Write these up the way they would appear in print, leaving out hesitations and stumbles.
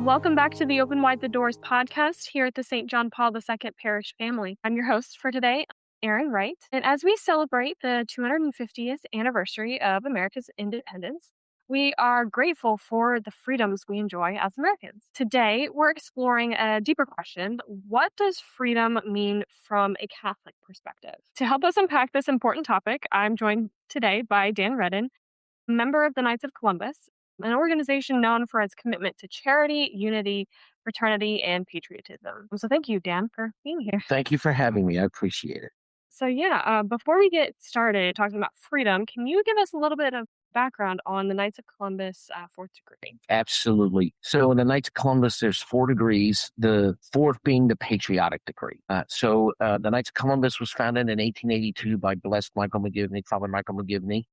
Welcome back to the Open Wide the Doors podcast here at the St. John Paul II Parish family. I'm your host for today, Erin Wright. And as we celebrate the 250th anniversary of America's independence, we are grateful for the freedoms we enjoy as Americans. Today, we're exploring a deeper question. What does freedom mean from a Catholic perspective? To help us unpack this important topic, I'm joined today by Dan Redden, member of the Knights of Columbus, an organization known for its commitment to charity, unity, fraternity, and patriotism. So thank you, Dan, for being here. Thank you for having me. I appreciate it. So before we get started talking about freedom, can you give us a little bit of background on the Knights of Columbus fourth degree? Absolutely. So in the Knights of Columbus, there's 4 degrees, the fourth being the patriotic degree. The Knights of Columbus was founded in 1882 by Blessed Michael McGivney, Father Michael McGivney,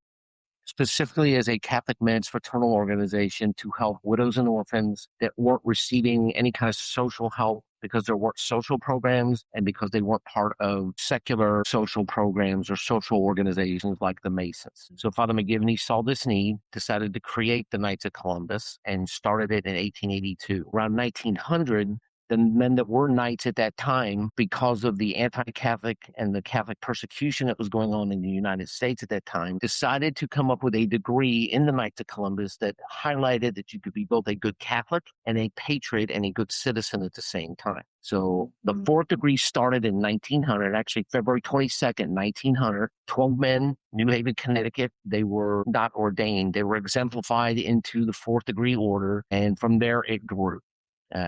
specifically as a Catholic men's fraternal organization to help widows and orphans that weren't receiving any kind of social help because there weren't social programs and because they weren't part of secular social programs or social organizations like the Masons. So Father McGivney saw this need, decided to create the Knights of Columbus, and started it in 1882. Around 1900, the men that were knights at that time, because of the anti-Catholic and the Catholic persecution that was going on in the United States at that time, decided to come up with a degree in the Knights of Columbus that highlighted that you could be both a good Catholic and a patriot and a good citizen at the same time. So the fourth degree started in 1900, actually February 22nd, 1900. 12 men, New Haven, Connecticut. They were not ordained. They were exemplified into the fourth degree order, and from there it grew.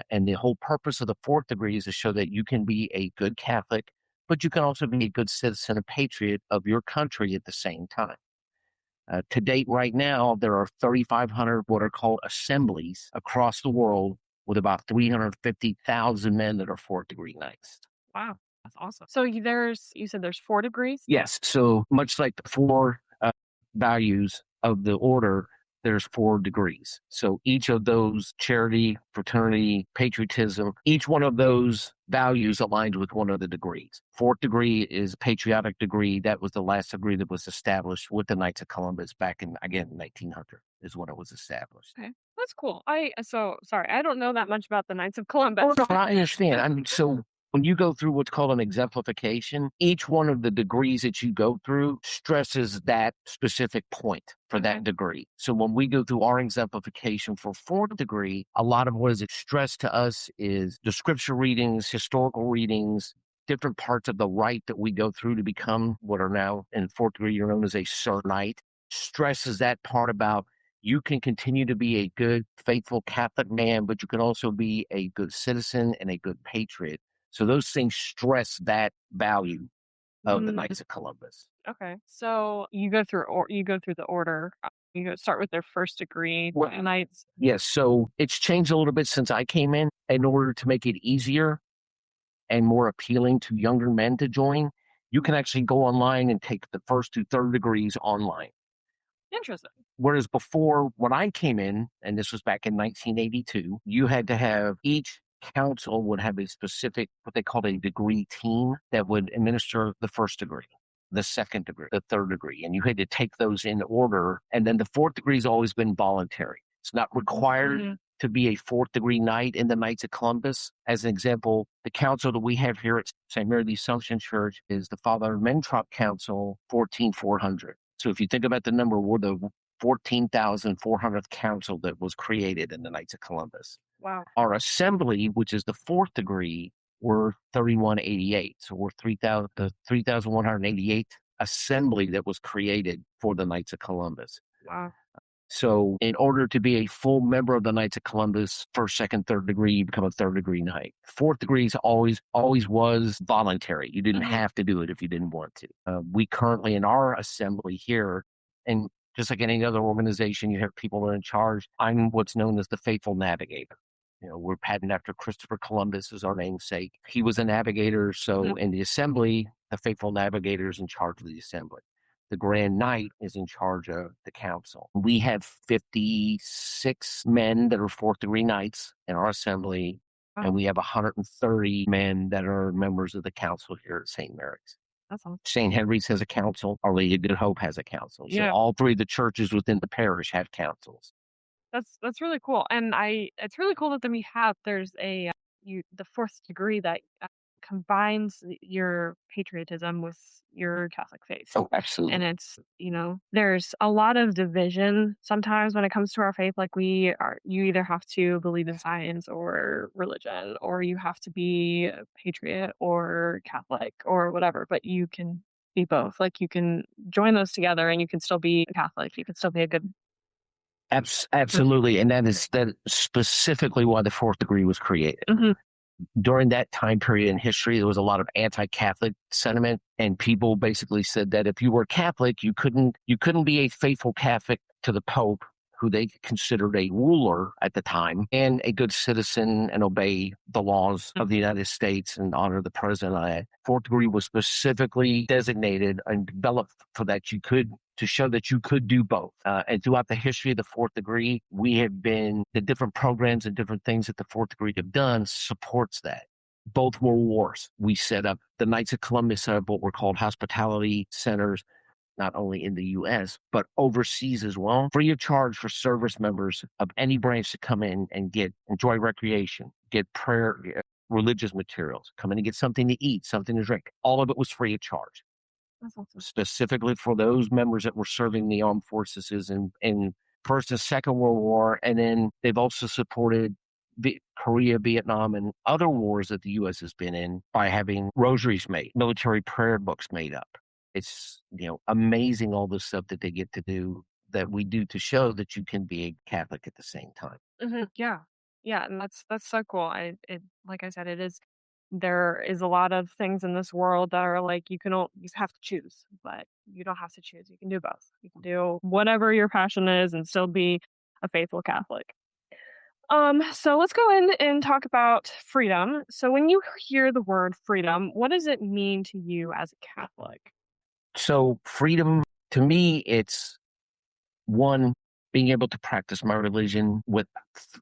And the whole purpose of the fourth degree is to show that you can be a good Catholic, but you can also be a good citizen and patriot of your country at the same time. To date, right now, there are 3,500 what are called assemblies across the world with about 350,000 men that are fourth degree knights. Wow, that's awesome. So you said there's 4 degrees? Yes. So much like the 4 values of the order, there's 4 degrees. So each of those, charity, fraternity, patriotism, each one of those values aligns with one of the degrees. Fourth degree is patriotic degree. That was the last degree that was established with the Knights of Columbus back in, again, 1900 is when it was established. Okay, that's cool. I don't know that much about the Knights of Columbus. Oh, no, I understand. I mean, so when you go through what's called an exemplification, each one of the degrees that you go through stresses that specific point for that degree. So when we go through our exemplification for fourth degree, a lot of what is expressed to us is the scripture readings, historical readings, different parts of the rite that we go through to become what are now in fourth degree, you're known as a Sir Knight, stresses that part about you can continue to be a good, faithful Catholic man, but you can also be a good citizen and a good patriot. So those things stress that value of the Knights of Columbus. Okay, so you go through the order. You start with their first degree knights. Yes, so it's changed a little bit since I came in order to make it easier and more appealing to younger men to join. You can actually go online and take the first to third degrees online. Interesting. Whereas before, when I came in, and this was back in 1982, you had to have each council would have a specific, what they called a degree team that would administer the first degree, the second degree, the third degree, and you had to take those in order. And then the fourth degree has always been voluntary. It's not required to be a fourth degree knight in the Knights of Columbus. As an example, the council that we have here at St. Mary the Assumption Church is the Father Mentrop Council 14,400. So if you think about the number, we're the 14,400th council that was created in the Knights of Columbus. Wow. Our assembly, which is the fourth degree, we're 3,188. So we're 3,188th assembly that was created for the Knights of Columbus. Wow. So in order to be a full member of the Knights of Columbus, first, second, third degree, you become a third degree knight. Fourth degree is always was voluntary. You didn't have to do it if you didn't want to. We currently in our assembly here, and just like any other organization, you have people that are in charge. I'm what's known as the faithful navigator. You know, we're patterned after Christopher Columbus as our namesake. He was a navigator. So in the assembly, the faithful navigator is in charge of the assembly. The Grand Knight is in charge of the council. We have 56 men that are fourth degree knights in our assembly, and we have 130 men that are members of the council here at St. Mary's. That's awesome. St. Henry's has a council. Our Lady of Good Hope has a council. So all 3 of the churches within the parish have councils. That's really cool, and it's really cool that then we have there's the fourth degree that combines your patriotism with your Catholic faith. Oh, And absolutely. it's, there's a lot of division sometimes when it comes to our faith. Like you either have to believe in science or religion, or you have to be a patriot or Catholic or whatever, but you can be both. Like you can join those together and you can still be a Catholic. You can still be a good person. Absolutely. And that is specifically why the fourth degree was created. Hmm. During that time period in history, there was a lot of anti-Catholic sentiment, and people basically said that if you were Catholic, you couldn't be a faithful Catholic to the Pope, who they considered a ruler at the time, and a good citizen and obey the laws of the United States and honor the president. Fourth degree was specifically designated and developed for that you could to show that you could do both. And throughout the history of the fourth degree, the different programs and different things that the fourth degree have done supports that. Both world wars, we set up the Knights of Columbus set up what were called hospitality centers, not only in the U.S., but overseas as well, free of charge for service members of any branch to come in and enjoy recreation, get prayer, religious materials, come in and get something to eat, something to drink. All of it was free of charge, That's awesome. specifically for those members that were serving the armed forces in First and Second World War. And then they've also supported Korea, Vietnam, and other wars that the U.S. has been in by having rosaries made, military prayer books made up. It's amazing all the stuff that they get to do that we do to show that you can be a Catholic at the same time. Yeah. Yeah, and that's so cool. Like I said, it is there is a lot of things in this world that are like you have to choose, but you don't have to choose. You can do both. You can do whatever your passion is and still be a faithful Catholic. So let's go in and talk about freedom. So when you hear the word freedom, what does it mean to you as a Catholic? So freedom, to me, it's one, being able to practice my religion with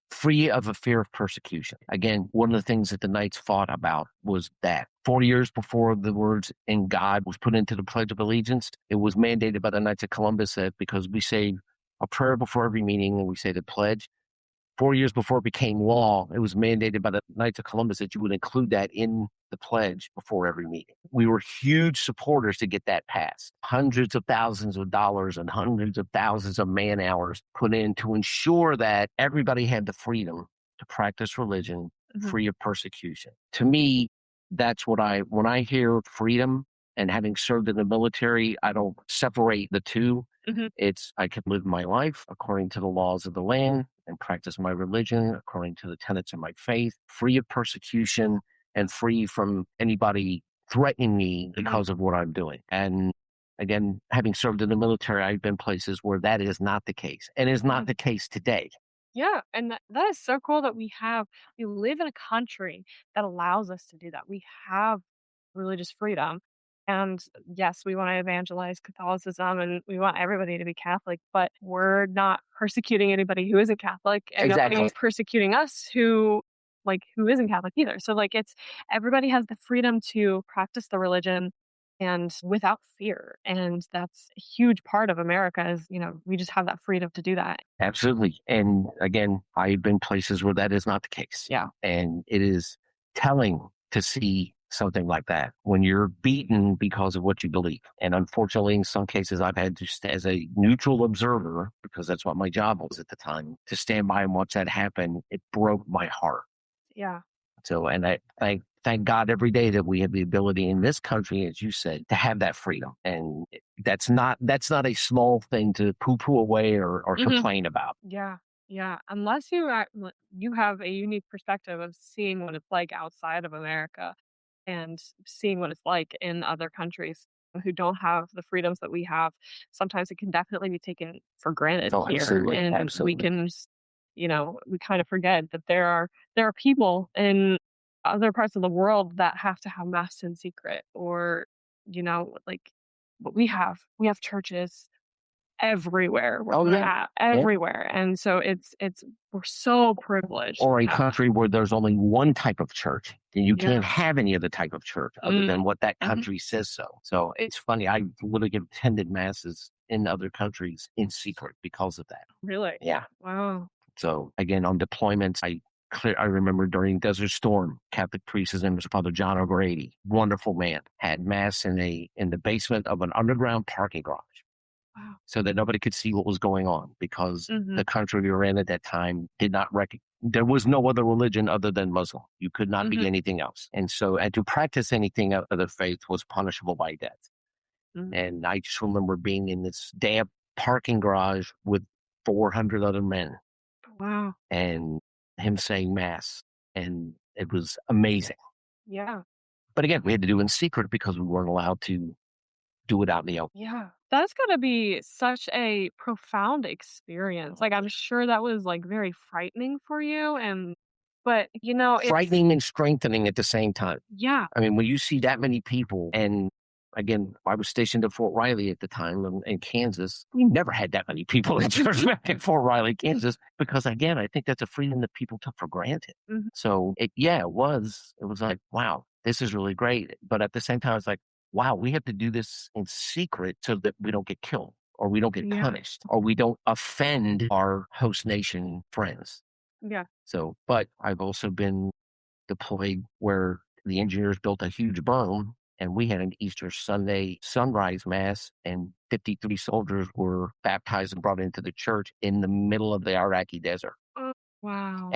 free of a fear of persecution. Again, one of the things that the Knights fought about was that 40 years before the words "in God" was put into the Pledge of Allegiance, it was mandated by the Knights of Columbus that because we say a prayer before every meeting and we say the pledge, 4 years before it became law, it was mandated by the Knights of Columbus that you would include that in the pledge before every meeting. We were huge supporters to get that passed. Hundreds of thousands of dollars and hundreds of thousands of man hours put in to ensure that everybody had the freedom to practice religion Mhm. free of persecution. To me, that's when I hear freedom and having served in the military, I don't separate the two. Mhm. It's I can live my life according to the laws of the land and practice my religion according to the tenets of my faith, free of persecution and free from anybody threatening me Mhm. because of what I'm doing. And again, having served in the military, I've been places where that is not the case and is not Mhm. the case today. Yeah, and that is so cool that we live in a country that allows us to do that. We have religious freedom. And yes, we want to evangelize Catholicism and we want everybody to be Catholic, but we're not persecuting anybody who isn't Catholic and Exactly. nobody's persecuting us who isn't Catholic either. So like it's everybody has the freedom to practice the religion and without fear. And that's a huge part of America is, we just have that freedom to do that. Absolutely. And again, I've been places where that is not the case. Yeah. And it is telling to see something like that when you're beaten because of what you believe. And unfortunately, in some cases, I've had to, as a neutral observer, because that's what my job was at the time, to stand by and watch that happen. It broke my heart. Yeah. So, and I thank God every day that we have the ability in this country, as you said, to have that freedom. And that's not a small thing to poo-poo away or Mhm. complain about. Yeah, yeah. Unless you have a unique perspective of seeing what it's like outside of America and seeing what it's like in other countries who don't have the freedoms that we have. Sometimes it can definitely be taken for granted Oh, here, absolutely, and absolutely. we kind of forget that there are people in other parts of the world that have to have mass in secret, or like what we have churches everywhere where Oh we're yeah, at, yeah. everywhere, and so it's we're so privileged Or a to have that. country where there's only one type of church, and you can't Yeah. have any other type of church other Mm, than what that mhm. country says so. So it's funny. I literally have attended masses in other countries in secret because of that. Really? Yeah. Wow. So again, on deployments, I remember during Desert Storm, Catholic priest, his name was Father John O'Grady, wonderful man, had mass in the basement of an underground parking garage Wow. so that nobody could see what was going on because Mhm. the country we were in at that time did not recognize. There was no other religion other than Muslim. You could not be Mhm. anything else. And so, and to practice anything other faith was punishable by death. Mhm. And I just remember being in this damp parking garage with 400 other men Wow. and him saying mass. And it was amazing. Yeah. But again, we had to do it in secret because we weren't allowed to do it out in the open. Yeah. That's gotta be such a profound experience. Like, I'm sure that was, like, very frightening for you but, it's Frightening and strengthening at the same time. yeah. I mean, when you see that many people, and again, I was stationed at Fort Riley at the time in Kansas. We never had that many people in church back in Fort Riley, Kansas, because again, I think that's a freedom that people took for granted. Mhm. So yeah, it was. It was like, wow, this is really great. But at the same time, it's like, wow, we have to do this in secret so that we don't get killed or we don't get Yeah. punished or we don't offend our host nation friends. Yeah. So, but I've also been deployed where the engineers built a huge berm and we had an Easter Sunday sunrise mass and 53 soldiers were baptized and brought into the church in the middle of the Iraqi desert. Oh, wow.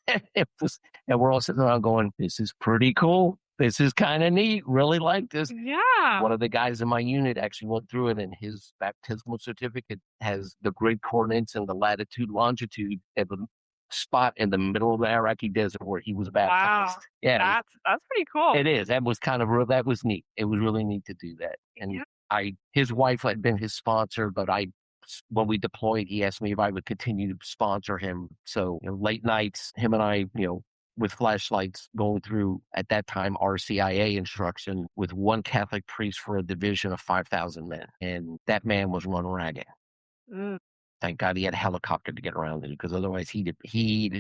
And it was, and we're all sitting around going, this is pretty cool. This is kind of neat. Really like this. Yeah. One of the guys in my unit actually went through it, and his baptismal certificate has the grid coordinates and the latitude, longitude of the spot in the middle of the Iraqi desert where he was baptized. Wow. Yeah, That's pretty cool. it is. That was kind of real. That was neat. It was really neat to do that. And Yeah. his wife had been his sponsor, but when we deployed, he asked me if I would continue to sponsor him. So, late nights, him and I, with flashlights going through at that time RCIA instruction with one Catholic priest for a division of 5,000 men. And that man was run ragged. Mm, Thank God he had a helicopter to get around it because otherwise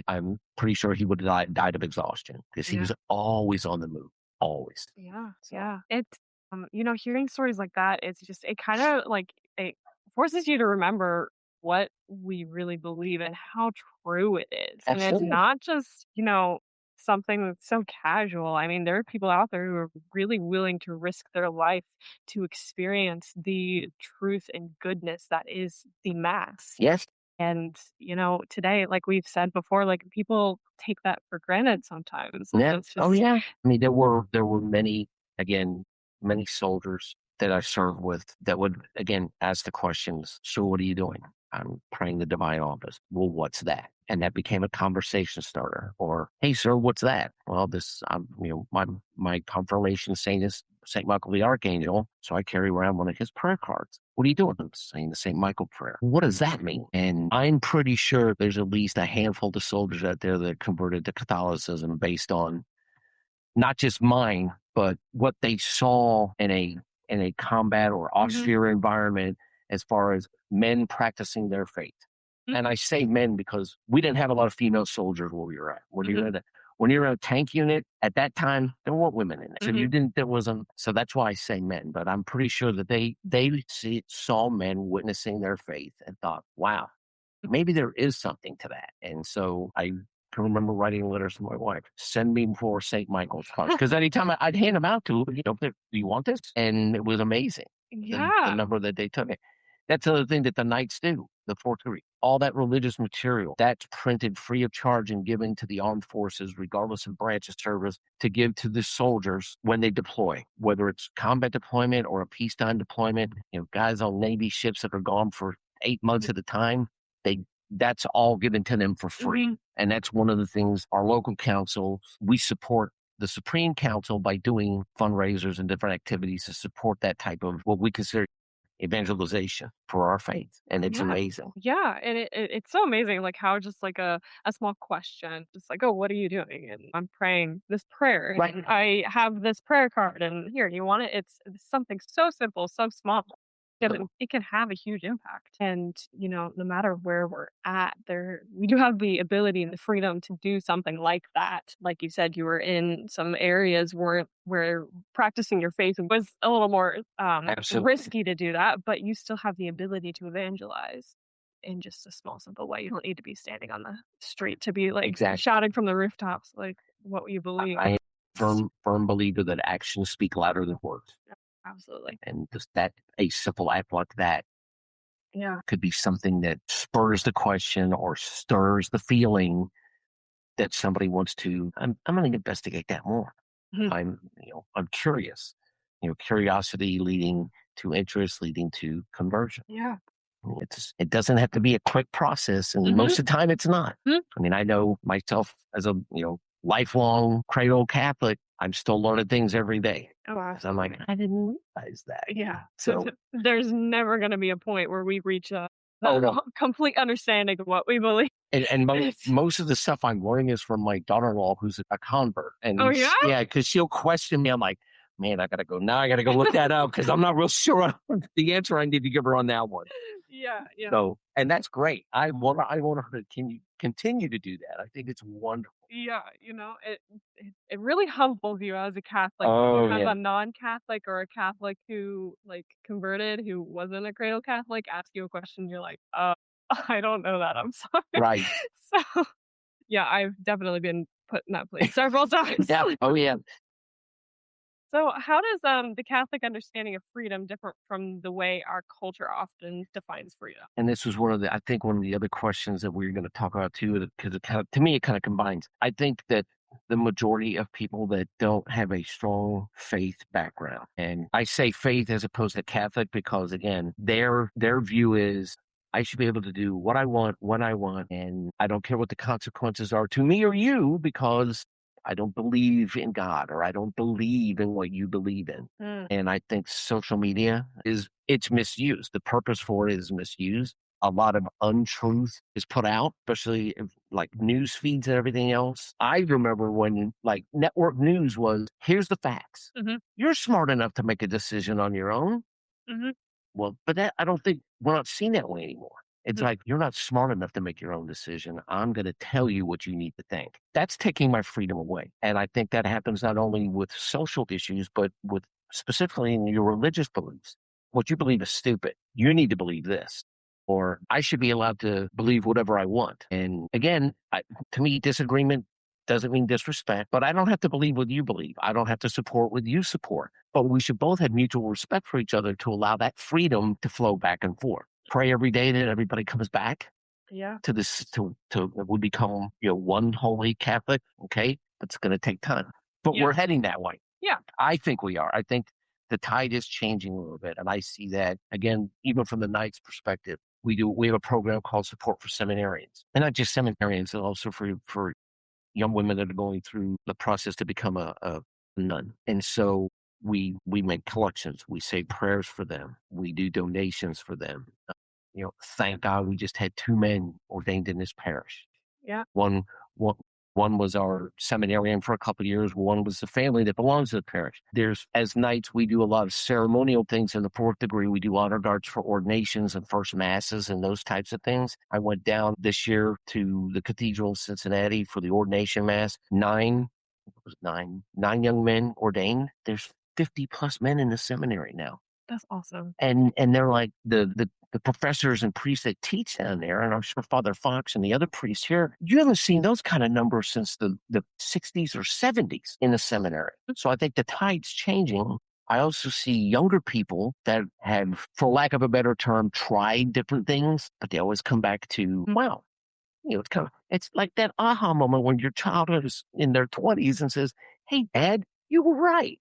I'm pretty sure he would have died of exhaustion because he yeah. was always on the move, always. Yeah. So, Yeah. It's hearing stories like that, it kind of like it forces you to remember what we really believe and how true it is. And it's absolutely. not just, something that's so casual. I mean, there are people out there who are really willing to risk their life to experience the truth and goodness that is the mass. Yes. And, today, like we've said before, like people take that for granted sometimes. And Yeah. it's Oh, just, yeah. I mean, there were many, again, many soldiers that I served with that would, again, ask the questions. So what are you doing? I'm praying the divine office. Well, what's that? And that became a conversation starter. Or, hey, sir, what's that? Well, my confirmation saint is Saint Michael the Archangel. So I carry around one of his prayer cards. What are you doing? I'm saying the Saint Michael prayer. What does that mean? And I'm pretty sure there's at least a handful of soldiers out there that converted to Catholicism based on not just mine, but what they saw in a combat or mhm, austere environment as far as men practicing their faith. And mhm, I say men because we didn't have a lot of female soldiers where we were at. mhm, When you're in a tank unit at that time, there weren't women in it. So mhm. you didn't there wasn't so that's why I say men, but I'm pretty sure that saw men witnessing their faith and thought, wow, maybe there is something to that. And so I can remember writing letters to my wife, send me more St. Michael's cards. Because anytime I'd hand them out to her, do you want this? And it was amazing, the Yeah. number that they took. That's the other thing that the Knights do, the fourth degree. All that religious material that's printed free of charge and given to the armed forces, regardless of branch of service, to give to the soldiers when they deploy, whether it's combat deployment or a peacetime deployment. Guys on Navy ships that are gone for 8 months at a time, they that's all given to them for free. Mhm. And that's one of the things our local council, we support the Supreme Council by doing fundraisers and different activities to support that type of what we consider evangelization for our faith. And it's Yeah. amazing. Yeah, and it's so amazing, like, how just, like, a small question, just like, "Oh, what are you doing?" And, "I'm praying this prayer, Right. and I have this prayer card, and here, you want it?" It's something so simple, so small, and it can have a huge impact, and, no matter where we're at, we do have the ability and the freedom to do something like that. Like you said, you were in some areas where practicing your faith was Absolutely. risky to do that, but you still have the ability to evangelize. in just a small, simple way. You don't need to be standing on the street to be like Exactly. shouting from the rooftops, like what you believe. I am a firm believer that actions speak louder than words. Absolutely. And just that a simple act like that Yeah. could be something that spurs the question or stirs the feeling that somebody wants to, I'm going to investigate that more. Mhm. I'm curious, curiosity leading to interest, leading to conversion. Yeah. It doesn't have to be a quick process. And Mhm. most of the time it's not. Mhm. I mean, I know myself as a, lifelong cradle Catholic, I'm still learning things every day. Oh, 'Cause I'm like, I didn't realize that. yeah. So, There's never going to be a point where we reach oh no. complete understanding of what we believe. And It's, most of the stuff I'm learning is from my daughter-in-law, who's a convert. oh, And yeah? yeah, because she'll question me. I'm like, man, I got to go now. I got to go look that up because I'm not real sure on the answer I need to give her on that one. Yeah. Yeah. So, and that's great. I want her to continue to do that. I think it's wonderful. Yeah, it really humbles you as a Catholic, Oh as yeah, a non-Catholic or a Catholic who, like, converted, who wasn't a cradle Catholic, ask you a question, you're like, I don't know that, I'm sorry." right. So, yeah, I've definitely been put in that place several times. Yeah. Oh yeah. So, how does, the Catholic understanding of freedom different from the way our culture often defines freedom? And this was I think one of the other questions that we are going to talk about too, because to me, it kind of combines. I think that the majority of people that don't have a strong faith background, and I say faith as opposed to Catholic because again, their view is I should be able to do what I want when I want, and I don't care what the consequences are to me or you because I don't believe in God or I don't believe in what you believe in. Mm, And I think social media it's misused. The purpose for it is misused. A lot of untruth is put out, especially like news feeds and everything else. I remember when like network news was here's the facts. mhm, You're smart enough to make a decision on your own. mhm, Well, but that I don't think we're not seen that way anymore. It's mhm. like you're not smart enough to make your own decision. I'm going to tell you what you need to think. That's taking my freedom away. And I think that happens not only with social issues, but with specifically in your religious beliefs. What you believe is stupid. You need to believe this. Or I should be allowed to believe whatever I want. And again, to me, disagreement doesn't mean disrespect, but I don't have to believe what you believe. I don't have to support what you support. But we should both have mutual respect for each other to allow that freedom to flow back and forth. Pray every day that everybody comes back Yeah, to this to we become one holy Catholic. Okay, it's going to take time, but yeah, we're heading that way. yeah, I think we are. I think the tide is changing a little bit, and I see that again, even from the Knights' perspective. We have a program called Support for Seminarians, and not just seminarians, and also for young women that are going through the process to become a nun. And so we make collections, we say prayers for them, we do donations for them. Thank God we just had two men ordained in this parish. yeah, One one one was our seminarian for a couple of years. One was the family that belongs to the parish. There's as Knights, we do a lot of ceremonial things in the fourth degree. We do honor guards for ordinations and first masses and those types of things. I went down this year to the Cathedral of Cincinnati for the ordination mass. Nine young men ordained. There's 50 plus men in the seminary now. that's awesome. And they're like the professors and priests that teach down there, and I'm sure Father Fox and the other priests here, you haven't seen those kind of numbers since the 60s or 70s in the seminary. So I think the tide's changing. I also see younger people that have, for lack of a better term, tried different things, but they always come back to, Mm. wow, it's like that aha moment when your child is in their 20s and says, hey, Dad, you were right.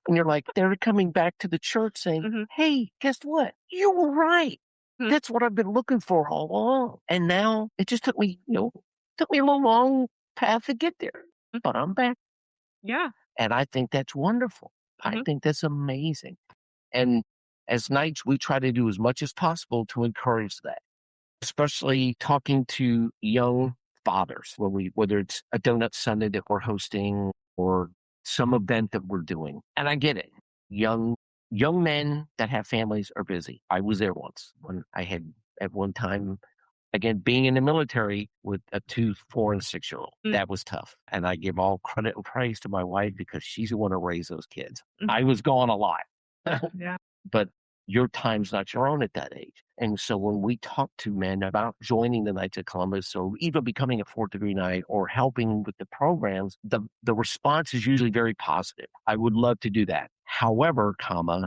And you're like, they're coming back to the church saying, Mhm, hey, guess what? You were right. mhm, That's what I've been looking for all along. And now it just took me a little long path to get there, mm, but I'm back. yeah, And I think that's wonderful. I mhm, think that's amazing. And as Knights, we try to do as much as possible to encourage that, especially talking to young fathers, whether it's a donut Sunday that we're hosting or some event that we're doing. And I get it. Young men that have families are busy. I was there once when I had at one time, again, being in the military with a 2, 4, and 6-year-old. mm, That was tough. And I give all credit and praise to my wife because she's the one who raised those kids. mm, I was gone a lot. yeah, But your time's not your own at that age. And so when we talk to men about joining the Knights of Columbus or even becoming a fourth degree knight or helping with the programs, the response is usually very positive. I would love to do that. However,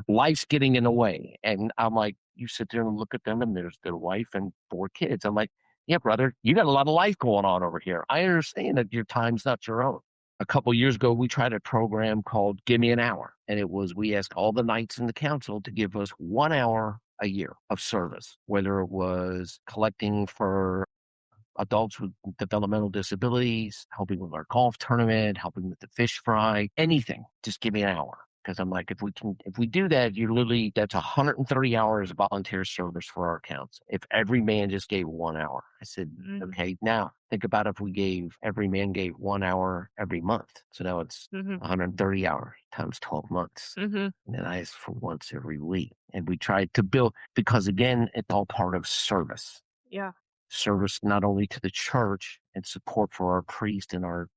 life's getting in the way. And I'm like, you sit there and look at them and there's their wife and 4 kids. I'm like, yeah, brother, you got a lot of life going on over here. I understand that your time's not your own. A couple years ago, we tried a program called Give Me an Hour. And it was, we asked all the knights in the council to give us 1 hour a year of service, whether it was collecting for adults with developmental disabilities, helping with our golf tournament, helping with the fish fry, anything. Just give me an hour. Because I'm like, if we do that, that's 130 hours of volunteer service for our accounts. If every man just gave 1 hour, I said, okay, now think about if every man gave 1 hour every month. So now it's 130 hours times 12 months. And then I asked for once every week. And we tried to build, because again, it's all part of service. Yeah. Service not only to the church and support for our priest and our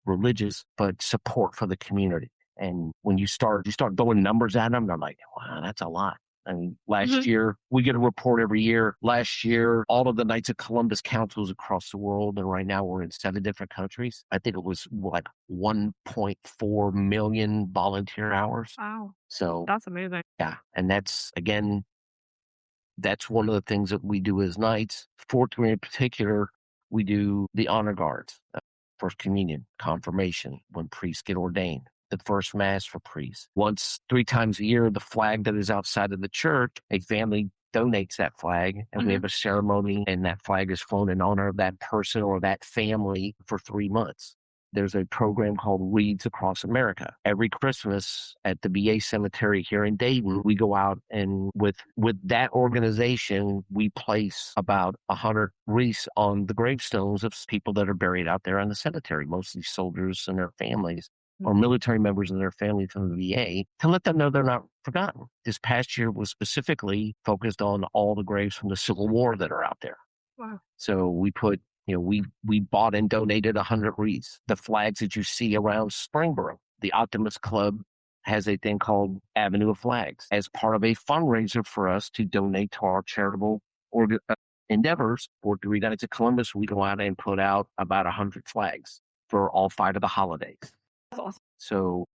religious, but support for the community. And when you start throwing numbers at them, they're like, wow, that's a lot. I mean, last year, we get a report every year. Last year, all of the Knights of Columbus councils across the world, and right now we're in 7 different countries. I think it was like 1.4 million volunteer hours. Wow. So that's amazing. Yeah. And that's one of the things that we do as knights. Fourth degree in particular, we do the honor guards, first communion, confirmation, when priests get ordained, the first mass for priests. 3 times a year, the flag that is outside of the church, a family donates that flag, and we have a ceremony, and that flag is flown in honor of that person or that family for 3 months. There's a program called Reads Across America. Every Christmas at the VA cemetery here in Dayton, we go out and with that organization, we place about 100 wreaths on the gravestones of people that are buried out there in the cemetery, mostly soldiers and their families or military members and their families from the VA, to let them know they're not forgotten. This past year was specifically focused on all the graves from the Civil War that are out there. Wow. So we put, we bought and donated 100 wreaths. The flags that you see around Springboro, the Optimist Club has a thing called Avenue of Flags as part of a fundraiser for us to donate to our charitable endeavors. For the Knights of Columbus, we go out and put out about 100 flags for all 5 of the holidays. That's awesome. So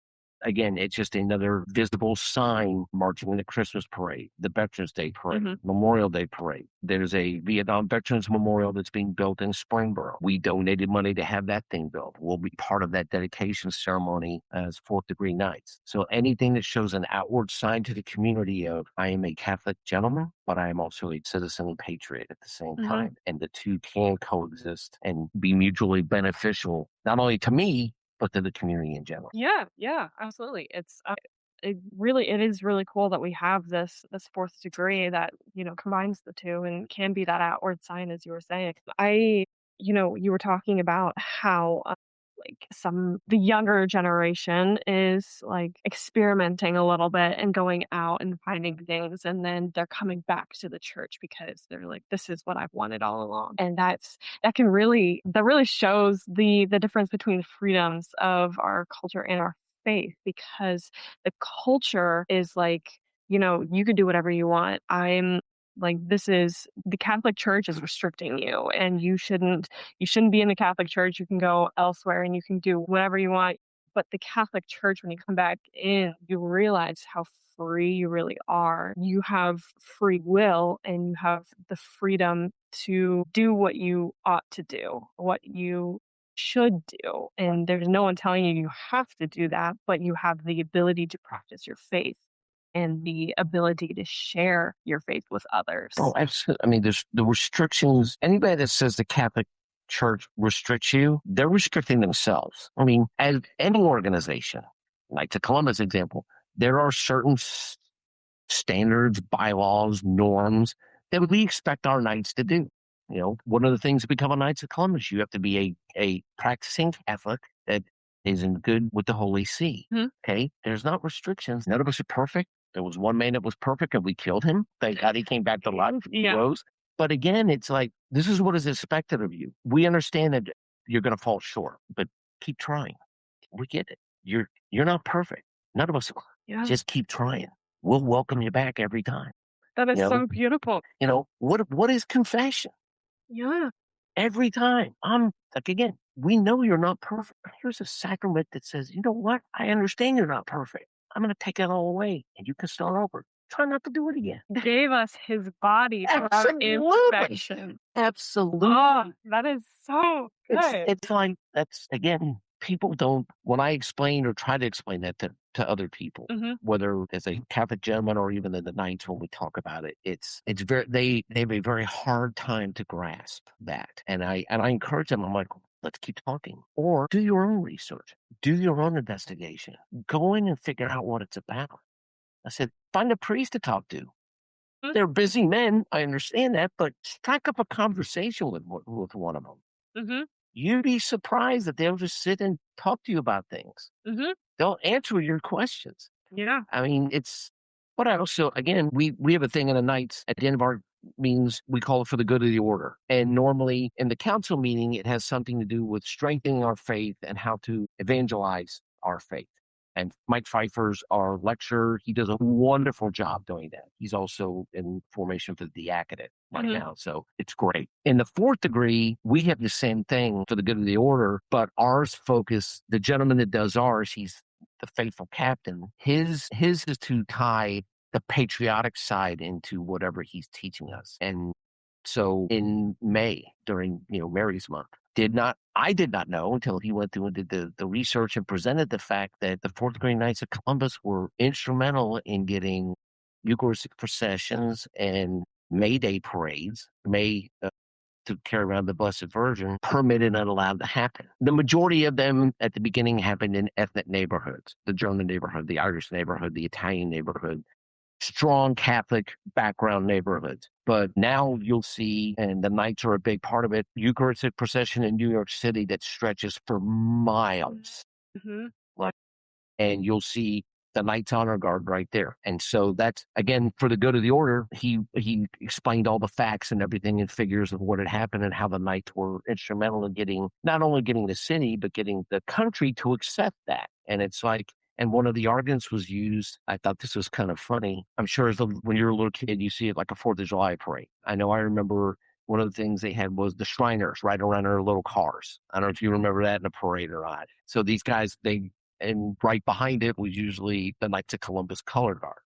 again, it's just another visible sign marching in the Christmas parade, the Veterans Day parade, Memorial Day parade. There's a Vietnam Veterans Memorial that's being built in Springboro. We donated money to have that thing built. We'll be part of that dedication ceremony as fourth degree knights. So anything that shows an outward sign to the community of, I am a Catholic gentleman, but I am also a citizen and patriot at the same time. And the two can coexist and be mutually beneficial, not only to me, but to the community in general. Yeah, absolutely. It is really cool that we have this fourth degree that, combines the two and can be that outward sign, as you were saying. You were talking about how the younger generation is like experimenting a little bit and going out and finding things, and then they're coming back to the church because they're like, this is what I've wanted all along. And that really shows the difference between the freedoms of our culture and our faith, because the culture is like, you can do whatever you want. This is the Catholic Church is restricting you, and you shouldn't be in the Catholic Church. You can go elsewhere and you can do whatever you want. But the Catholic Church, when you come back in, you realize how free you really are. You have free will, and you have the freedom to do what you ought to do, what you should do. And there's no one telling you have to do that, but you have the ability to practice your faith and the ability to share your faith with others. Oh, absolutely. I mean, there's the restrictions. Anybody that says the Catholic Church restricts you, they're restricting themselves. I mean, as any organization, like the Columbus example, there are certain standards, bylaws, norms that we expect our knights to do. One of the things to become a Knights of Columbus, you have to be a practicing Catholic that is in good with the Holy See. Okay? There's not restrictions. None of us are perfect. There was one man that was perfect and we killed him. Thank God he came back to life. Yeah. Rose. But again, it's like, this is what is expected of you. We understand that you're going to fall short, but keep trying. We get it. You're not perfect. None of us are. Yeah. Just keep trying. we'll welcome you back every time. That is You know, so beautiful. what is confession? Yeah. Every time. I'm like, again, we know you're not perfect. Here's a sacrament that says, you know what? I understand you're not perfect. I'm going to take it all away and you can start over. Try not to do it again. Gave us his body for our Absolutely. imperfection. Absolutely. Oh, that is so good. It's like, that's again, people don't, when I explain or try to explain that to other people, Mhm. whether as a Catholic gentleman or even in the Knights when we talk about it, it's very, they have a very hard time to grasp that. And I encourage them, I'm like, let's keep talking. Or do your own research, do your own investigation, go in and figure out what it's about. I said, find a priest to talk to. Mm, They're busy men. I understand that, but strike up a conversation with one of them. mhm, You'd be surprised that they'll just sit and talk to you about things. mhm. They'll answer your questions. Yeah. I mean, it's but I also again, we have a thing in the nights at the end of our meetings, we call it for the good of the order. And normally in the council meeting, it has something to do with strengthening our faith and how to evangelize our faith. And Mike Pfeiffer's our lecturer. He does a wonderful job doing that. He's also in formation for the diaconate right Mhm, now. So it's great. In the fourth degree, we have the same thing for the good of the order, but ours focus, the gentleman that does ours, he's the faithful captain. His is to tie the patriotic side into whatever he's teaching us. And so in May, during Mary's month, I did not know until he went through and did the research and presented the fact that the fourth degree Knights of Columbus were instrumental in getting Eucharistic processions and May Day parades, to carry around the Blessed Virgin, permitted and allowed to happen. The majority of them at the beginning happened in ethnic neighborhoods, the German neighborhood, the Irish neighborhood, the Italian neighborhood, strong Catholic background neighborhoods. But now you'll see, and the Knights are a big part of it, Eucharistic procession in New York City that stretches for miles. mhm, Like, and you'll see the Knights Honor Guard right there. And so that's again for the good of the order. He explained all the facts and everything and figures of what had happened and how the Knights were instrumental in getting not only getting the city but getting the country to accept that. And it's like, and one of the arguments was used. I thought this was kind of funny. I'm sure when you're a little kid, you see it like a Fourth of July parade. I know I remember one of the things they had was the Shriners riding around in their little cars. I don't know if you remember that in a parade or not. So these guys, and right behind it was usually the Knights of Columbus Color Guard.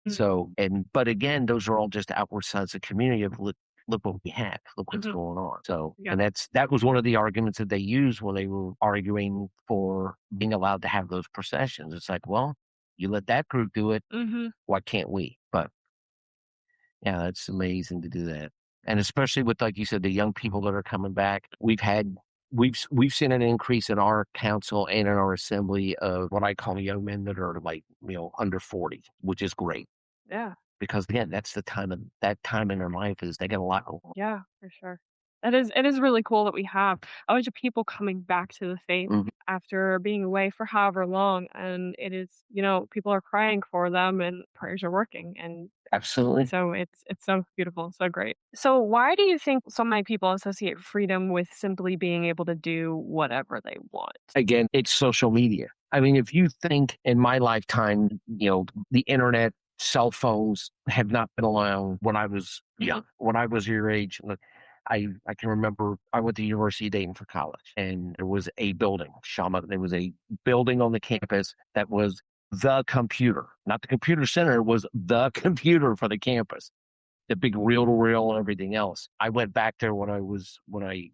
mm, So, but again, those are all just outward signs of community of look what we have, look what's mhm. going on. So, Yeah. and that was one of the arguments that they used when they were arguing for being allowed to have those processions. It's like, well, you let that group do it, Mhm. why can't we? But yeah, it's amazing to do that. And especially with, like you said, the young people that are coming back, we've seen an increase in our council and in our assembly of what I call young men that are like, under 40, which is great. Yeah. Because again, that's that time in their life is they got a lot. Yeah, for sure. It is really cool that we have a bunch of people coming back to the faith Mhm. after being away for however long, and it is, people are crying for them and prayers are working, and Absolutely. so it's so beautiful, so great. So why do you think so many people associate freedom with simply being able to do whatever they want? Again, it's social media. I mean, if you think in my lifetime, the internet, cell phones have not been around when I was young. Mhm, When I was your age, look, I can remember I went to University of Dayton for college, and there was a building, Shama. There was a building on the campus that was the computer, not the computer center, it was the computer for the campus, the big reel to reel and everything else. I went back there when I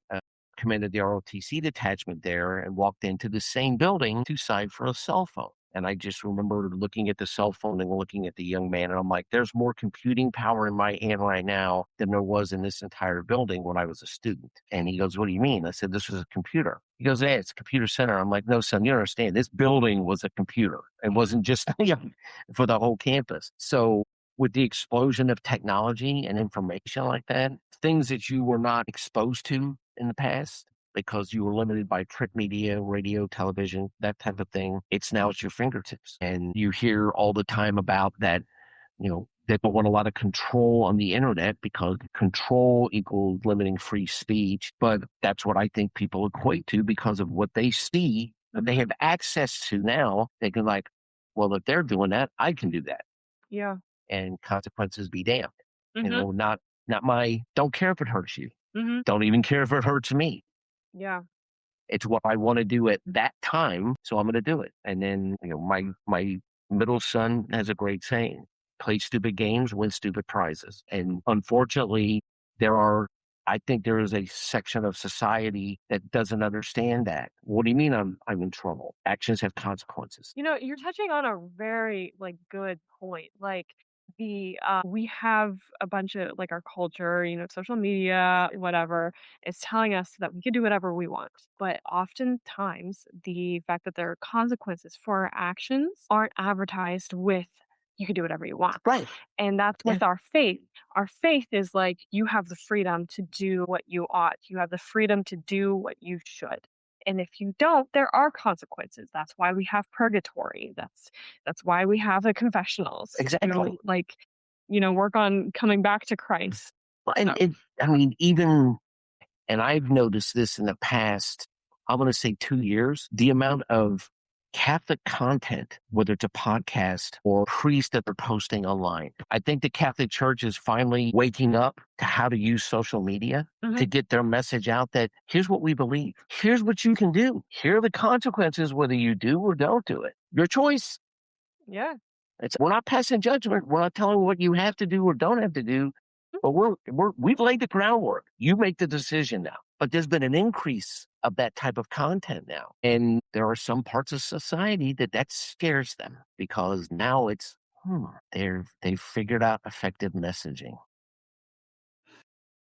commanded the ROTC detachment there and walked into the same building to sign for a cell phone. And I just remember looking at the cell phone and looking at the young man, and I'm like, there's more computing power in my hand right now than there was in this entire building when I was a student. And he goes, what do you mean? I said, this was a computer. He goes, yeah, it's a computer center. I'm like, no, son, you don't understand. This building was a computer. It wasn't just for the whole campus. So with the explosion of technology and information like that, things that you were not exposed to in the past because you were limited by print media, radio, television, that type of thing, it's now at your fingertips. And you hear all the time about that, they don't want a lot of control on the internet because control equals limiting free speech. But that's what I think people equate to because of what they see that they mhm. have access to now. They can like, well, if they're doing that, I can do that. Yeah. and consequences be damned. Mhm. Not my, don't care if it hurts you. Mhm. Don't even care if it hurts me. Yeah. It's what I want to do at that time, so I'm going to do it. And then, my middle son has a great saying: play stupid games, win stupid prizes. And unfortunately, there are, I think there is a section of society that doesn't understand that. What do you mean I'm in trouble? Actions have consequences. You're touching on a very, like, good point. Like, we have a bunch of, like, our culture, social media, whatever, is telling us that we can do whatever we want. But oftentimes, the fact that there are consequences for our actions aren't advertised with, you can do whatever you want. Right. And that's Yeah. with our faith. Our faith is like, you have the freedom to do what you ought. You have the freedom to do what you should. And if you don't, there are consequences. That's why we have purgatory. That's why we have the confessionals to, Exactly. like, work on coming back to Christ. Well, So, I mean, even, and I've noticed this in the past, I'm going to say 2 years, the amount of Catholic content, whether it's a podcast or priest that they're posting online. I think the Catholic Church is finally waking up to how to use social media to mhm, get their message out that here's what we believe. Here's what you can do. Here are the consequences, whether you do or don't do it. Your choice. yeah, We're not passing judgment. We're not telling what you have to do or don't have to do, mm, but we've laid the groundwork. You make the decision now. But there's been an increase of that type of content now, and there are some parts of society that scares them because now it's they've figured out effective messaging.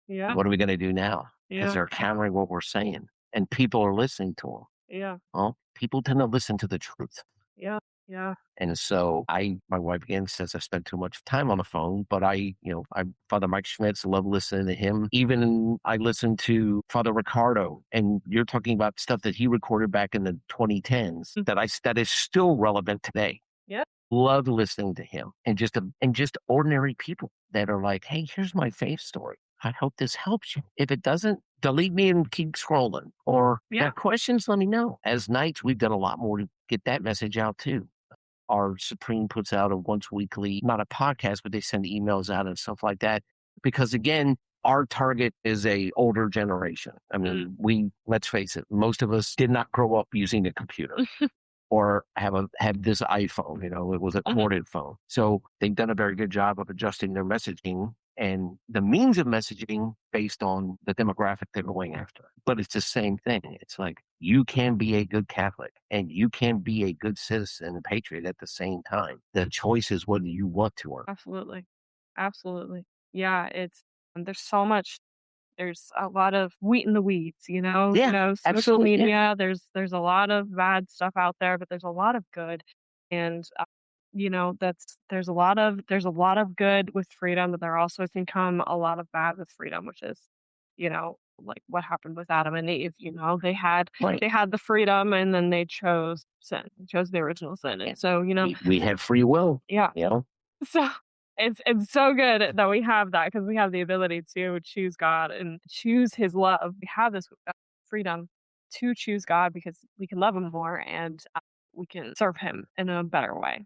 yeah, What are we going to do now? Because yeah, they're countering what we're saying, and people are listening to them. yeah, Well, people tend to listen to the truth. yeah, yeah. And so my wife again says I spend too much time on the phone, but Father Mike Schmitz, love listening to him. Even I listen to Father Ricardo, and you're talking about stuff that he recorded back in the 2010s Mm, that is still relevant today. yeah, Love listening to him, and just ordinary people that are like, hey, here's my faith story. I hope this helps you. If it doesn't, delete me and keep scrolling. Or yeah. got questions, let me know. As Knights, we've done a lot more to get that message out too. Our Supreme puts out a once weekly, not a podcast, but they send emails out and stuff like that. Because again, our target is a older generation. I Mm, mean, let's face it, most of us did not grow up using a computer or have this iPhone. It was a mhm, corded phone. So they've done a very good job of adjusting their messaging and the means of messaging based on the demographic they're going after. But it's the same thing. It's like you can be a good Catholic and you can be a good citizen and patriot at the same time. The choice is whether you want to or absolutely, absolutely. Yeah, there's so much. There's a lot of wheat in the weeds, yeah, social absolutely. Yeah. media, there's a lot of bad stuff out there, but there's a lot of good, and, there's a lot of good with freedom, but there also can come a lot of bad with freedom, which is, like what happened with Adam and Eve. They had Right. they had the freedom, and then they chose sin, chose the original sin, Yeah. and so, We have free will, yeah. you know? So, it's so good that we have that because we have the ability to choose God and choose His love. We have this, freedom to choose God because we can love Him more, and, we can serve Him in a better way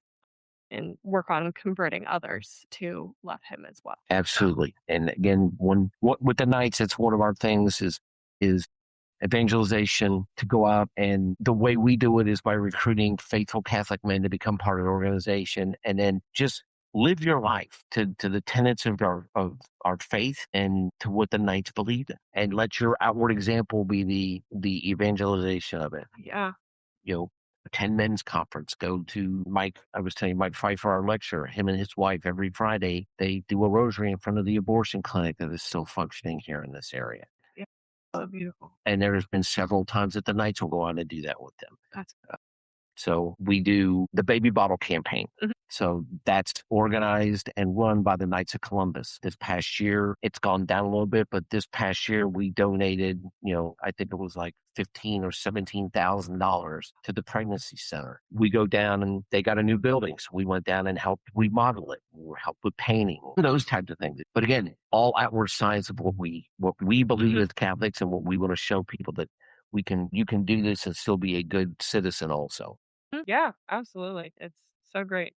and work on converting others to love Him as well. So, Absolutely. And again, with the Knights, it's one of our things is evangelization, to go out, and the way we do it is by recruiting faithful Catholic men to become part of the organization, and then just live your life to the tenets of our faith and to what the Knights believe in, and let your outward example be the evangelization of it. yeah. you know, attend men's conference, go to Mike. I was telling you, Mike Pfeiffer, our lecturer, him and his wife, every Friday, they do a rosary in front of the abortion clinic that is still functioning here in this area. Yeah. Uh, So beautiful. and there's been several times that the Knights will go on and do that with them. That's So we do the baby bottle campaign. mhm. So that's organized and run by the Knights of Columbus. This past year, it's gone down a little bit, but this past year we donated, I think it was like $15,000 or $17,000 to the pregnancy center. We go down and they got a new building, so we went down and helped remodel it. We helped with painting, those types of things. But again, all outward signs of what we believe Mhm. as Catholics and what we want to show people that you can do this and still be a good citizen also. Yeah, absolutely. It's so great.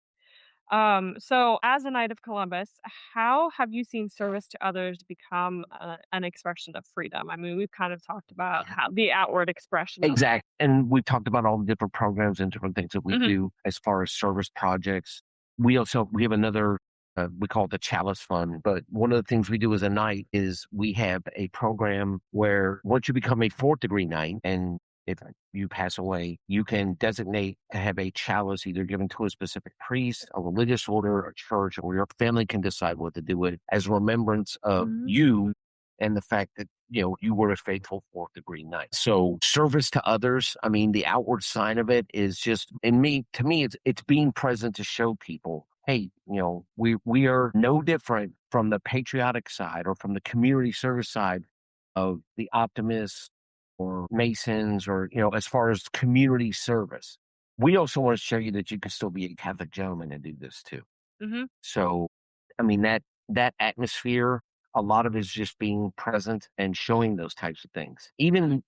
So as a Knight of Columbus, how have you seen service to others become an expression of freedom? I mean, we've kind of talked about how the outward expression of. Exactly. And we've talked about all the different programs and different things that we Mhm. do as far as service projects. We have another we call it the Chalice Fund, but one of the things we do as a knight is we have a program where once you become a fourth degree knight and if you pass away, you can designate to have a chalice either given to a specific priest, a religious order, a church, or your family can decide what to do with it as remembrance of Mhm. you and the fact that you were a faithful fourth degree knight. So service to others, I mean, the outward sign of it is just to me, it's being present to show people, hey, we are no different from the patriotic side or from the community service side of the optimists or Masons or, as far as community service. We also want to show you that you can still be a Catholic gentleman and do this too. Mhm. So, I mean, that atmosphere, a lot of it is just being present and showing those types of things. Even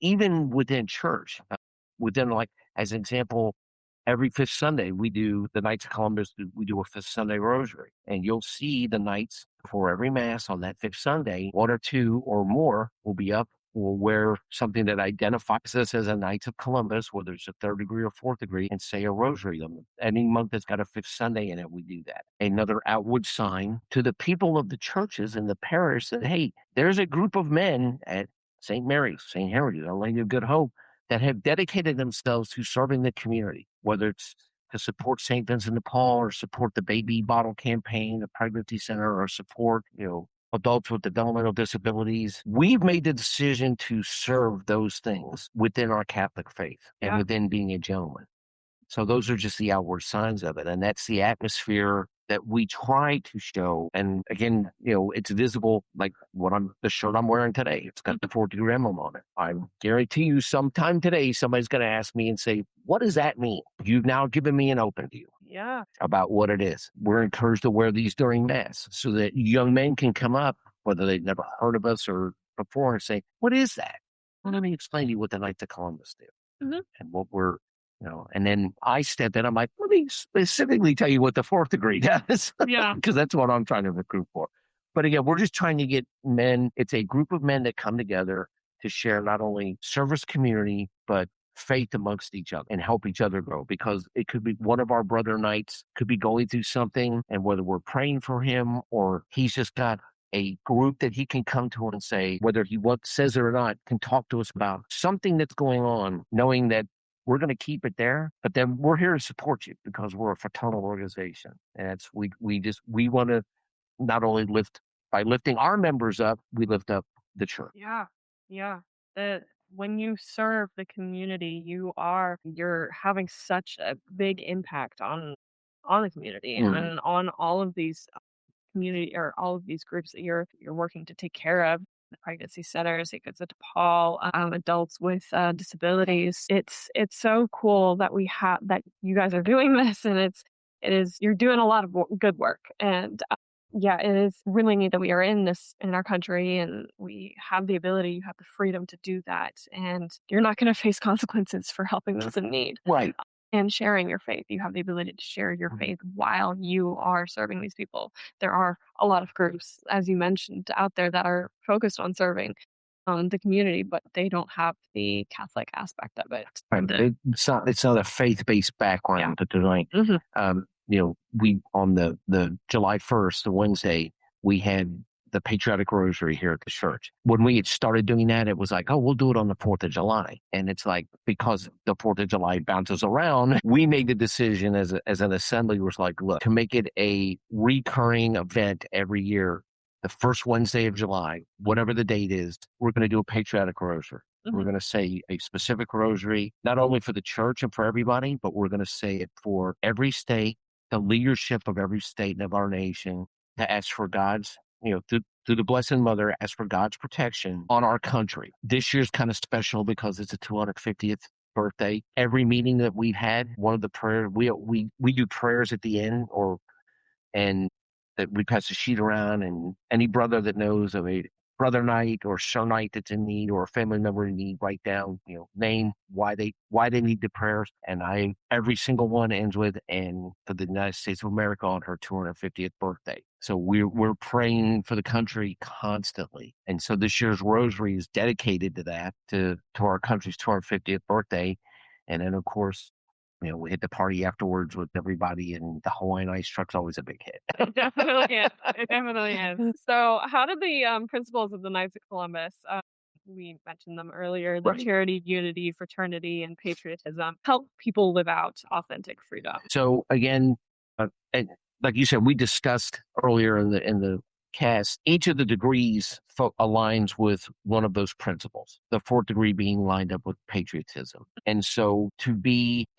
within church, within like as an example, every fifth Sunday we do the Knights of Columbus. We do a fifth Sunday rosary, and you'll see the knights before every mass on that fifth Sunday. One or two or more will be up. Will wear something that identifies us as a Knights of Columbus, whether it's a third degree or fourth degree, and say a rosary. Any month that's got a fifth Sunday in it, we do that. Another outward sign to the people of the churches and the parish that, hey, there's a group of men at St. Mary's, St. Henry's, Our Lady of Good Hope that have dedicated themselves to serving the community, whether it's to support St. Vincent de Paul or support the baby bottle campaign, the pregnancy center, or support, adults with developmental disabilities. We've made the decision to serve those things within our Catholic faith and Yeah. within being a gentleman. So those are just the outward signs of it. And that's the atmosphere that we try to show. And again, it's visible like the shirt I'm wearing today. It's got the 4-degree emblem on it. I guarantee you sometime today, somebody's going to ask me and say, what does that mean? You've now given me an open view Yeah. about what it is. We're encouraged to wear these during mass so that young men can come up, whether they've never heard of us or before and say, what is that? Well, let me explain to you what the Knights of Columbus do Mhm. and what and then I step in. I'm like, let me specifically tell you what the fourth degree does, Yeah. because that's what I'm trying to recruit for. But again, we're just trying to get men. It's a group of men that come together to share not only service community, but faith amongst each other and help each other grow. Because it could be one of our brother knights could be going through something, and whether we're praying for him or he's just got a group that he can come to and say, whether he says it or not, can talk to us about something that's going on, knowing that we're going to keep it there, but then we're here to support you because we're a fraternal organization. And we want to not only lift by lifting our members up, we lift up the church. Yeah. Yeah. That when you serve the community, you're having such a big impact on the community Mm. and on all of these community or all of these groups that you're working to take care of, the pregnancy centers, it goes into Paul, adults with disabilities. It's so cool that we have that you guys are doing this, and it is you're doing a lot of good work, and yeah, it is really neat that we are in this in our country, and we have the ability, you have the freedom to do that, and you're not going to face consequences for helping those in need Right. and sharing your faith. You have the ability to share your faith while you are serving these people. There are a lot of groups, as you mentioned, out there that are focused on serving the community, but they don't have the Catholic aspect of it. Right. It's not a faith based Yeah. background that they're doing. Hmm. We on the July 1st, the Wednesday, we had the patriotic rosary here at the church. When we had started doing that, it was like, oh, we'll do it on the 4th of July. And it's like, because the 4th of July bounces around, we made the decision as an assembly was like, look, to make it a recurring event every year, the first Wednesday of July, whatever the date is, we're going to do a patriotic rosary. We're Hmm. going to say a specific rosary, not only for the church and for everybody, but we're going to say it for every state, the leadership of every state of our nation, to ask for God's, through the Blessed Mother, ask for God's protection on our country. This year's kind of special because it's the 250th birthday. Every meeting that we've had, one of the prayers, we do prayers at the end, and that we pass a sheet around, and any brother that knows of a brother knight or sir knight that's in need or a family member in need, write down, name why they need the prayers. And every single one ends with "and for the United States of America on her 250th birthday." So we're praying for the country constantly. And so this year's rosary is dedicated to that, to our country's 250th birthday. And then of course, we hit the party afterwards with everybody, and the Hawaiian ice truck's always a big hit. It definitely is. It definitely is. So, how did the principles of the Knights of Columbus, we mentioned them earlier, the Right. charity, unity, fraternity, and patriotism, help people live out authentic freedom? So again, and like you said, we discussed earlier in the cast, each of the degrees aligns with one of those principles. The fourth degree being lined up with patriotism, and so to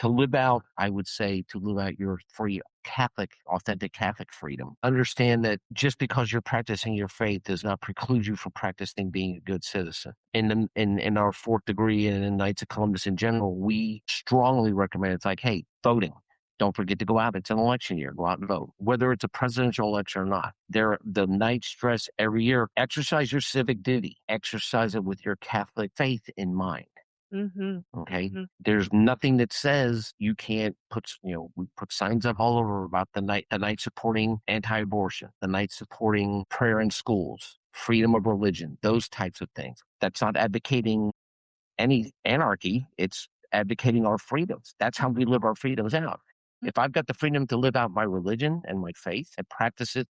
live out, I would say, to live out your free Catholic, authentic Catholic freedom. Understand that just because you're practicing your faith does not preclude you from practicing being a good citizen. In our fourth degree and in Knights of Columbus in general, we strongly recommend, it's like, hey, voting. Don't forget to go out. It's an election year. Go out and vote, whether it's a presidential election or not. The Knights stress every year: exercise your civic duty. Exercise it with your Catholic faith in mind. Mm-hmm. Okay. Mm-hmm. There's nothing that says you can't we put signs up all over about the night supporting anti-abortion, the night supporting prayer in schools, freedom of religion, those types of things. That's not advocating any anarchy. It's advocating our freedoms. That's how we live our freedoms out. If I've got the freedom to live out my religion and my faith and practice it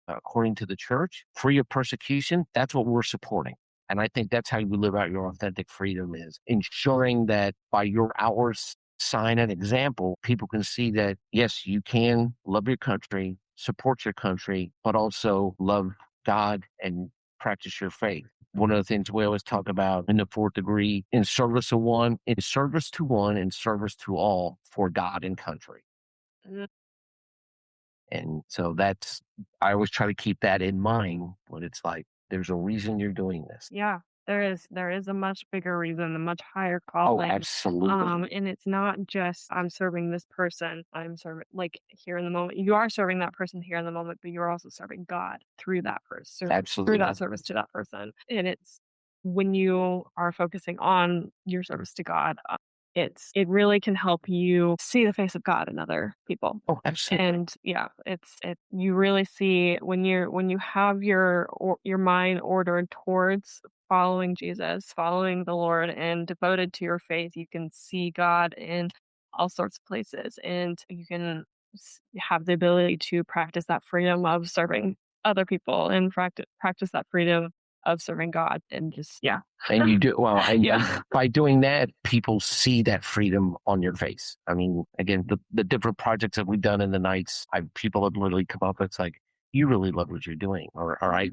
according to the church, free of persecution, that's what we're supporting. And I think that's how you live out your authentic freedom, is ensuring that by your outward sign and example, people can see that, yes, you can love your country, support your country, but also love God and practice your faith. One of the things we always talk about in the fourth degree: in service to one, in service to one, in service to all, for God and country. And so I always try to keep that in mind when it's like, there's a reason you're doing this. Yeah, there is a much bigger reason, a much higher Oh, calling. absolutely. And it's not just I'm serving this person, I'm serving like here in the moment. You are serving that person here in the moment, but you're also serving God through that person, through Absolutely. that service to that person. And it's when you are focusing on your service to God, it really can help you see the face of God in other people. Oh, absolutely. And yeah, you really see when you have your mind ordered towards following Jesus, following the Lord, and devoted to your faith, you can see God in all sorts of places, and you can have the ability to practice that freedom of serving other people and practice that freedom of serving God, and just yeah. And you do well, and Yeah. by doing that, people see that freedom on your face. I mean, again, the different projects that we've done in the nights, people have literally come up. It's like, you really love what you're doing. Or I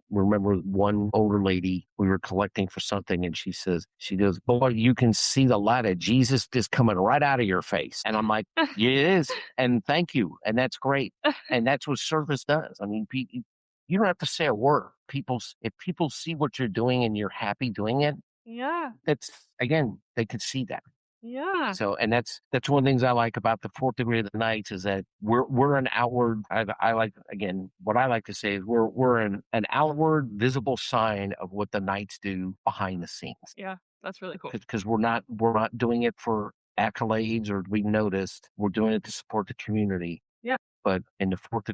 remember one older lady, we were collecting for something, and she goes, "Boy, you can see the light of Jesus just coming right out of your face." And I'm like, "Yeah, it is, and thank you, and that's great, and that's what service does." I mean, you don't have to say a word. If people see what you're doing and you're happy doing it, Yeah. that's, again, they can see that. Yeah. So, and that's one of the things I like about the fourth degree of the Knights, is that we're an outward. I like, again, what I like to say is we're an outward visible sign of what the Knights do behind the scenes, Yeah. That's really cool. because we're not doing it for accolades or to be noticed. We're doing it to support the community. Yeah. But in the fourth,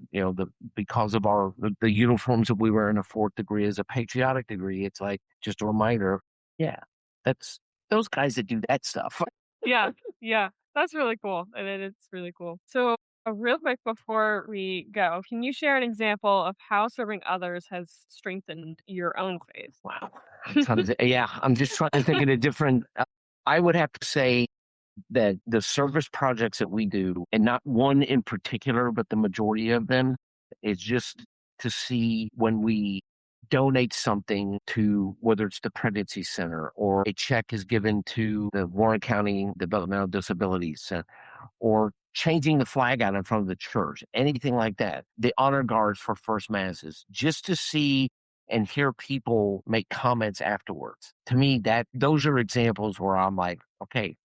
because of the uniforms that we wear in the fourth degree as a patriotic degree, it's like just a reminder. Yeah, that's those guys that do that stuff. Yeah, yeah, that's really cool, and it's really cool. So, real quick before we go, can you share an example of how serving others has strengthened your own faith? Wow, I'm just trying to think of a different. I would have to say that the service projects that we do, and not one in particular, but the majority of them, is just to see when we donate something to, whether it's the pregnancy center or a check is given to the Warren County Developmental Disabilities Center, or changing the flag out in front of the church, anything like that. The honor guards for first masses, just to see and hear people make comments afterwards. To me, those are examples where I'm like, okay,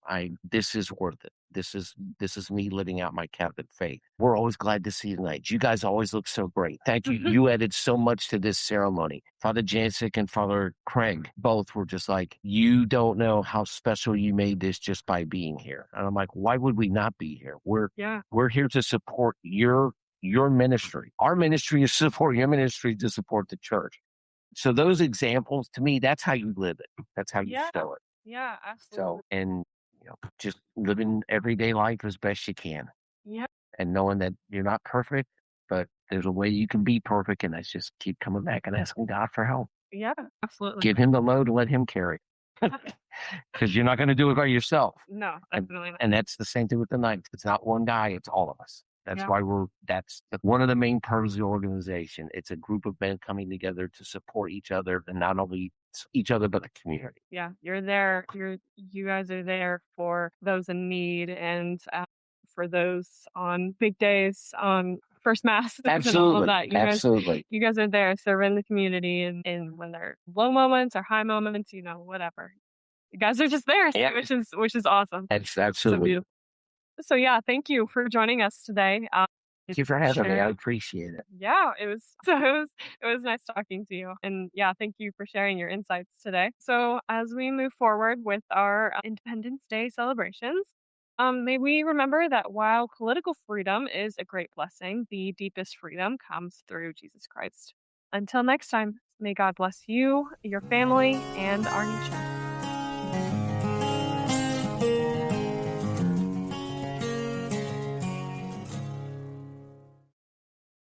this is worth it. this is me living out my Catholic faith. We're always glad to see you tonight. You guys always look so great. Thank you. You added so much to this ceremony. Father Jancic and Father Craig both were just like, you don't know how special you made this just by being here. And I'm like, why would we not be here? We're here to support your ministry. Our ministry is to support your ministry, to support the church. So those examples, to me, that's how you live it. That's how you show it. Yeah, absolutely. So, and just living everyday life as best you can, Yeah. and knowing that you're not perfect, but there's a way you can be perfect, and that's just keep coming back and asking God for help. Yeah, absolutely. Give him the load and let him carry. Because you're not going to do it by yourself. No, definitely not. And that's the same thing with the Knights. It's not one guy, it's all of us. That's Yeah. why that's one of the main purposes of the organization. It's a group of men coming together to support each other, and not only each other, but the community. Yeah, you're there. You guys are there for those in need, and for those on big days, on first mass, and all of that. Absolutely. You guys are there serving the community, and when they're low moments or high moments, whatever. You guys are just there, Yeah. which is awesome. That's So absolutely. beautiful. So yeah, thank you for joining us today. Thank you for having me. I appreciate it. Yeah, it was nice talking to you. And yeah, thank you for sharing your insights today. So as we move forward with our Independence Day celebrations, may we remember that while political freedom is a great blessing, the deepest freedom comes through Jesus Christ. Until next time, may God bless you, your family, and our nation.